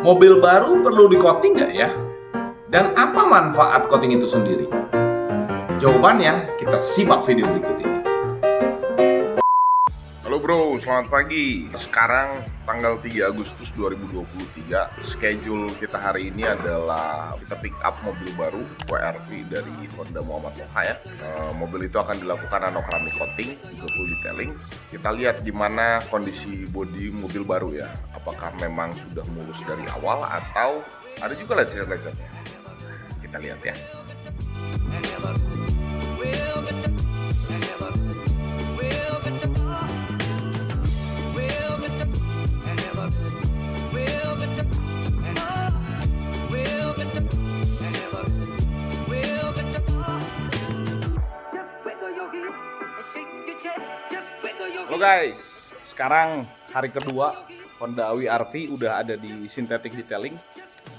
Mobil baru perlu di coating nggak ya? Dan apa manfaat coating itu sendiri? Jawabannya kita simak video berikut ini. Halo bro, selamat pagi. Sekarang tanggal 3 Agustus 2023. Schedule kita hari ini adalah kita pick up mobil baru WRV dari Honda Muhammad Moha ya. Mobil itu akan dilakukan anokrami coating, juga full detailing. Kita lihat gimana kondisi bodi mobil baru ya. Apakah memang sudah mulus dari awal atau ada juga lecet-lecetnya. Kita lihat ya. Halo guys, sekarang hari kedua Honda WRV udah ada di Synthetic Detailing.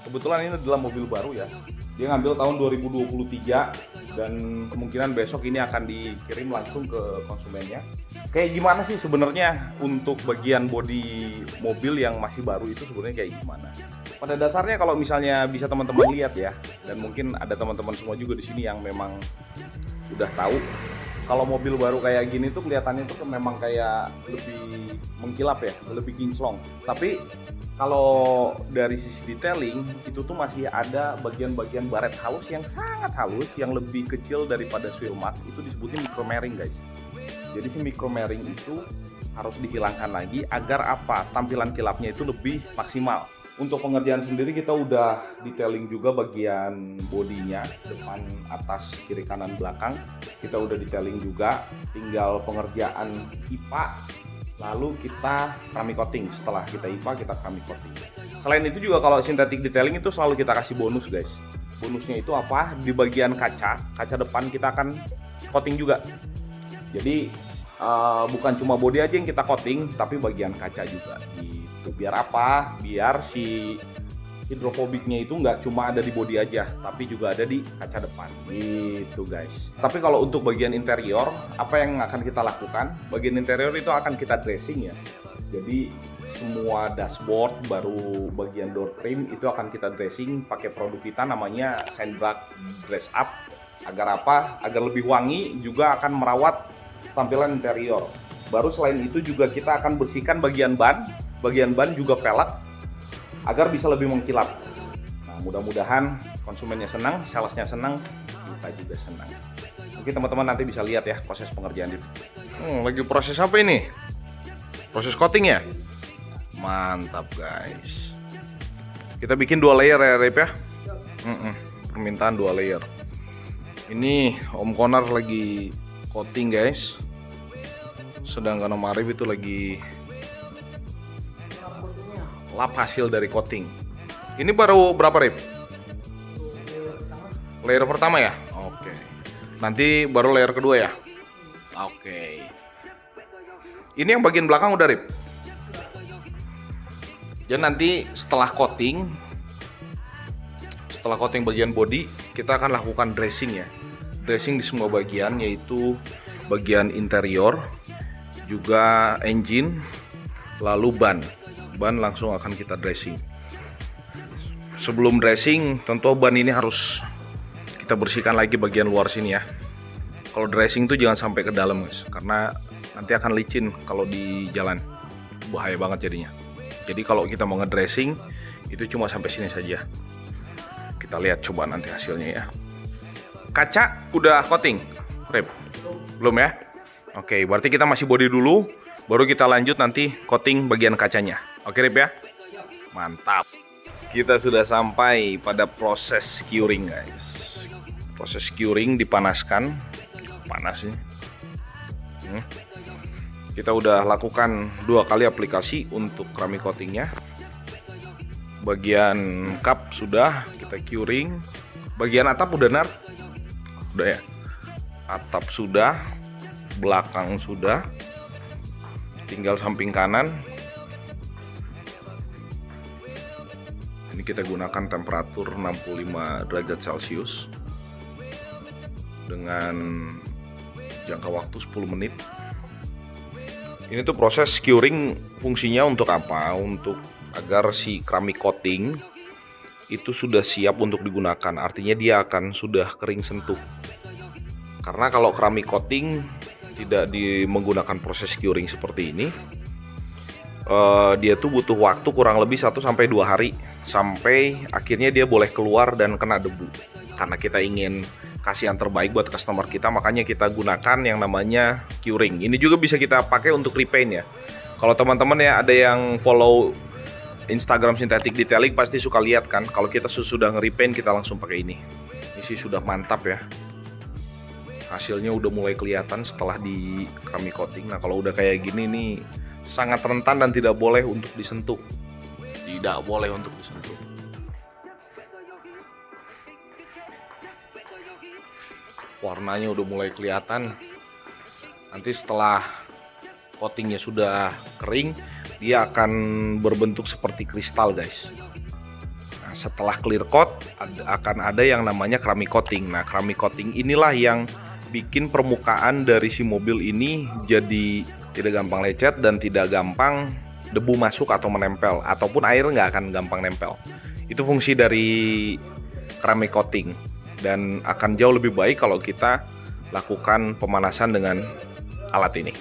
Kebetulan ini adalah mobil baru ya. Dia ngambil tahun 2023 dan kemungkinan besok ini akan dikirim langsung ke konsumennya. Kayak gimana sih sebenarnya untuk bagian bodi mobil yang masih baru itu sebenarnya kayak gimana? Pada dasarnya kalau misalnya bisa teman-teman lihat ya, dan mungkin ada teman-teman semua juga di sini yang memang udah tahu kalau mobil baru kayak gini tuh kelihatannya tuh memang kayak lebih mengkilap ya, lebih kinclong. Tapi kalau dari sisi detailing itu tuh masih ada bagian-bagian baret halus yang sangat halus, yang lebih kecil daripada wheel mark, itu disebutnya micromarring guys. Jadi si micromarring itu harus dihilangkan lagi agar apa? Tampilan kilapnya itu lebih maksimal. Untuk pengerjaan sendiri kita udah detailing juga bagian bodinya, depan, atas, kiri, kanan, belakang. Kita udah detailing juga, tinggal pengerjaan IPA, lalu kita keramik coating. Setelah kita IPA, kita keramik coating. Selain itu juga kalau synthetic detailing itu selalu kita kasih bonus guys. Bonusnya itu apa? Di bagian kaca depan kita akan coating juga. Jadi bukan cuma bodi aja yang kita coating, tapi bagian kaca juga gitu. Biar apa? Biar si hidrofobiknya itu nggak cuma ada di bodi aja, tapi juga ada di kaca depan gitu guys. Tapi kalau untuk bagian interior, apa yang akan kita lakukan? Bagian interior itu akan kita dressing ya. Jadi semua dashboard, baru bagian door trim itu akan kita dressing pakai produk kita namanya Sandblack Dress Up. Agar apa? Agar lebih wangi, juga akan merawat tampilan interior. Baru selain itu juga kita akan bersihkan bagian ban juga pelek agar bisa lebih mengkilap. Nah, mudah-mudahan konsumennya senang, salesnya senang, kita juga senang. Mungkin teman-teman nanti bisa lihat ya proses pengerjaan itu. Lagi proses apa ini? Proses coating ya? Mantap guys. Kita bikin 2 layer ya Rip ya? Permintaan 2 layer. Ini Om Konar lagi coating guys, sedangkan Om Arif itu lagi lap hasil dari coating. Ini baru berapa Rip? Layer pertama ya? Oke. Nanti baru layer kedua ya? Oke. Ini yang bagian belakang udah Rip? Jadi nanti setelah coating bagian body, kita akan lakukan dressing ya. Dressing di semua bagian, yaitu bagian interior, juga engine, lalu ban langsung akan kita dressing. Sebelum dressing tentu ban ini harus kita bersihkan lagi bagian luar sini ya. Kalau dressing tuh jangan sampai ke dalam guys, karena nanti akan licin kalau di jalan, bahaya banget jadinya. Jadi kalau kita mau ngedressing itu cuma sampai sini saja. Kita lihat coba nanti hasilnya ya. Kaca udah coating, Rip? Belum ya? Oke, berarti kita masih body dulu, baru kita lanjut nanti coating bagian kacanya. Oke Rip ya? Mantap. Kita sudah sampai pada proses curing guys. Proses curing dipanaskan. Panas ini. Kita udah lakukan 2 kali aplikasi untuk keramik coatingnya. Bagian cup sudah kita curing. Bagian atap udah nar? Udah ya? Atap sudah, belakang sudah, tinggal samping kanan. Ini kita gunakan temperatur 65 derajat Celcius dengan jangka waktu 10 menit. Ini tuh proses curing fungsinya untuk apa? Untuk agar si keramik coating itu sudah siap untuk digunakan. Artinya dia akan sudah kering sentuh. Karena kalau keramik coating tidak menggunakan proses curing seperti ini, dia tuh butuh waktu kurang lebih 1-2 hari sampai akhirnya dia boleh keluar dan kena debu. Karena kita ingin kasih yang terbaik buat customer kita, makanya kita gunakan yang namanya curing. Ini juga bisa kita pakai untuk repaint ya. Kalau teman-teman ya ada yang follow Instagram Synthetic Detailing pasti suka lihat kan, kalau kita sudah nge-repaint kita langsung pakai ini. Ini sih sudah mantap ya. Hasilnya udah mulai kelihatan setelah di keramik coating. Nah kalau udah kayak gini nih sangat rentan dan tidak boleh untuk disentuh. Tidak boleh untuk disentuh. Warnanya udah mulai kelihatan. Nanti setelah coatingnya sudah kering, dia akan berbentuk seperti kristal guys. Nah, setelah clear coat akan ada yang namanya keramik coating. Nah keramik coating inilah yang bikin permukaan dari si mobil ini jadi tidak gampang lecet dan tidak gampang debu masuk atau menempel, ataupun air nggak akan gampang nempel. Itu fungsi dari keramik coating, dan akan jauh lebih baik kalau kita lakukan pemanasan dengan alat ini.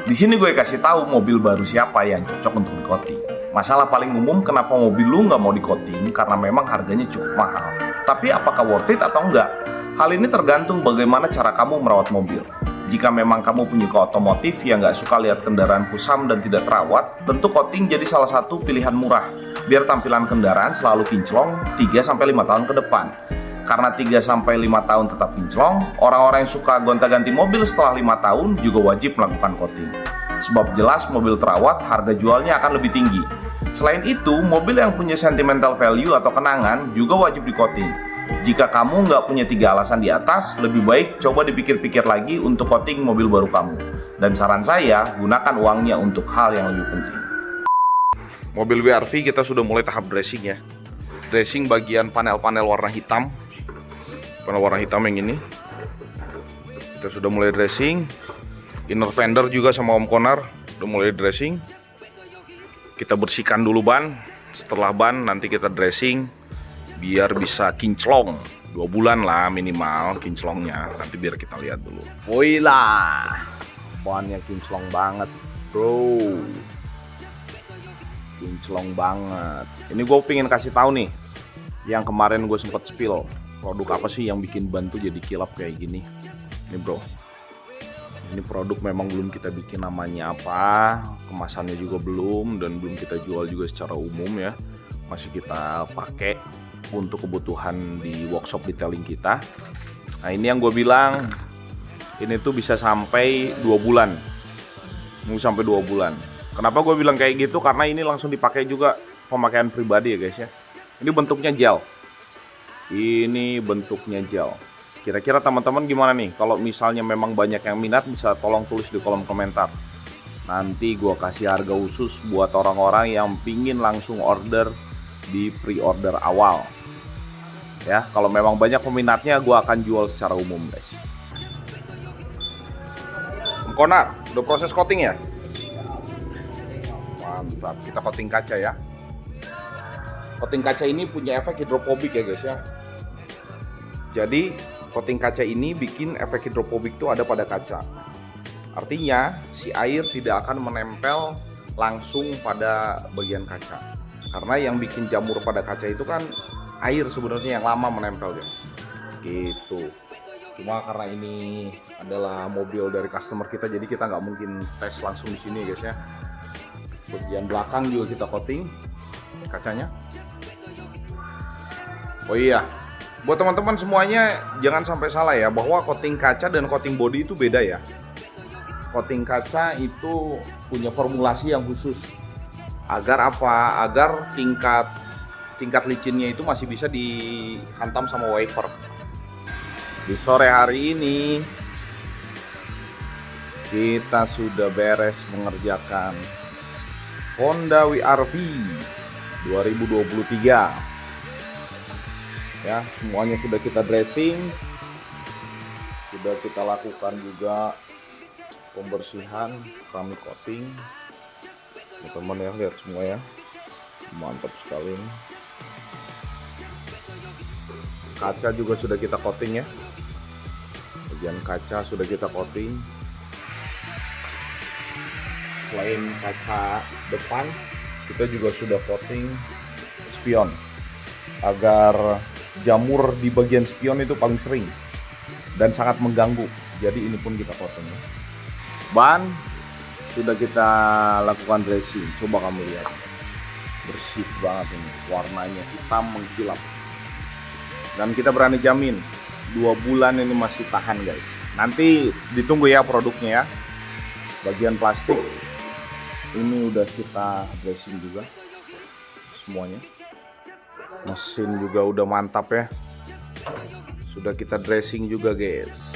Di sini gue kasih tahu mobil baru siapa yang cocok untuk di-coating. Masalah paling umum kenapa mobil lu nggak mau di-coating karena memang harganya cukup mahal. Tapi apakah worth it atau enggak? Hal ini tergantung bagaimana cara kamu merawat mobil. Jika memang kamu punya otomotif yang nggak suka lihat kendaraan kusam dan tidak terawat, tentu coating jadi salah satu pilihan murah, biar tampilan kendaraan selalu kinclong 3-5 tahun ke depan. Karena 3-5 tahun tetap kinclong, orang-orang yang suka gonta-ganti mobil setelah 5 tahun juga wajib melakukan coating. Sebab jelas mobil terawat, harga jualnya akan lebih tinggi. Selain itu, mobil yang punya sentimental value atau kenangan juga wajib di-coating. Jika kamu nggak punya 3 alasan di atas, lebih baik coba dipikir-pikir lagi untuk coating mobil baru kamu. Dan saran saya, gunakan uangnya untuk hal yang lebih penting. Mobil WRV kita sudah mulai tahap dressing ya. Dressing bagian panel-panel warna hitam. Panel warna hitam yang ini. Kita sudah mulai dressing. Inner fender juga sama Om Konar udah mulai dressing. Kita bersihkan dulu ban. Setelah ban nanti kita dressing biar bisa kinclong. 2 bulan lah minimal kinclongnya. Nanti biar kita lihat dulu. Woi lah, bannya kinclong banget bro, kinclong banget. Ini gue pengen kasih tahu nih, yang kemarin gue sempat spill, produk apa sih yang bikin ban tuh jadi kilap kayak gini. Ini bro, ini produk memang belum kita bikin namanya apa, kemasannya juga belum, dan belum kita jual juga secara umum ya. Masih kita pakai untuk kebutuhan di workshop detailing kita. Nah ini yang gue bilang, ini tuh bisa sampai 2 bulan. Mau sampai 2 bulan. Kenapa gue bilang kayak gitu? Karena ini langsung dipakai juga pemakaian pribadi ya guys ya. Ini bentuknya gel. Ini bentuknya gel. Kira-kira teman-teman gimana nih? Kalau misalnya memang banyak yang minat, bisa tolong tulis di kolom komentar. Nanti gue kasih harga khusus buat orang-orang yang pingin langsung order di pre-order awal. Ya, kalau memang banyak peminatnya, gue akan jual secara umum guys. Konar, udah proses coating ya? Mantap, kita coating kaca ya. Coating kaca ini punya efek hidrofobik ya guys ya. Jadi coating kaca ini bikin efek hidrofobik itu ada pada kaca. Artinya si air tidak akan menempel langsung pada bagian kaca. Karena yang bikin jamur pada kaca itu kan air sebenarnya yang lama menempel guys. Gitu. Cuma karena ini adalah mobil dari customer kita, jadi kita nggak mungkin tes langsung di sini guys ya. Bagian belakang juga kita coating kacanya. Oh iya, buat teman-teman semuanya jangan sampai salah ya, bahwa coating kaca dan coating body itu beda ya. Coating kaca itu punya formulasi yang khusus. Agar apa? Agar tingkat licinnya itu masih bisa dihantam sama wiper. Di sore hari ini kita sudah beres mengerjakan Honda WRV 2023. Ya, semuanya sudah kita dressing. Sudah kita lakukan juga pembersihan keramik coating. Teman-teman ya, lihat semua ya. Mantap sekali. Kaca juga sudah kita coating ya. Bagian kaca sudah kita coating. Selain kaca depan, kita juga sudah coating spion agar jamur di bagian spion itu paling sering dan sangat mengganggu. Jadi ini pun kita coating. Ban sudah kita lakukan dressing. Coba kamu lihat, bersih banget ini, warnanya hitam mengkilap. Dan kita berani jamin 2 bulan ini masih tahan guys. Nanti ditunggu ya produknya ya. Bagian plastik ini udah kita dressing juga semuanya. Mesin juga udah mantap ya. Sudah kita dressing juga guys.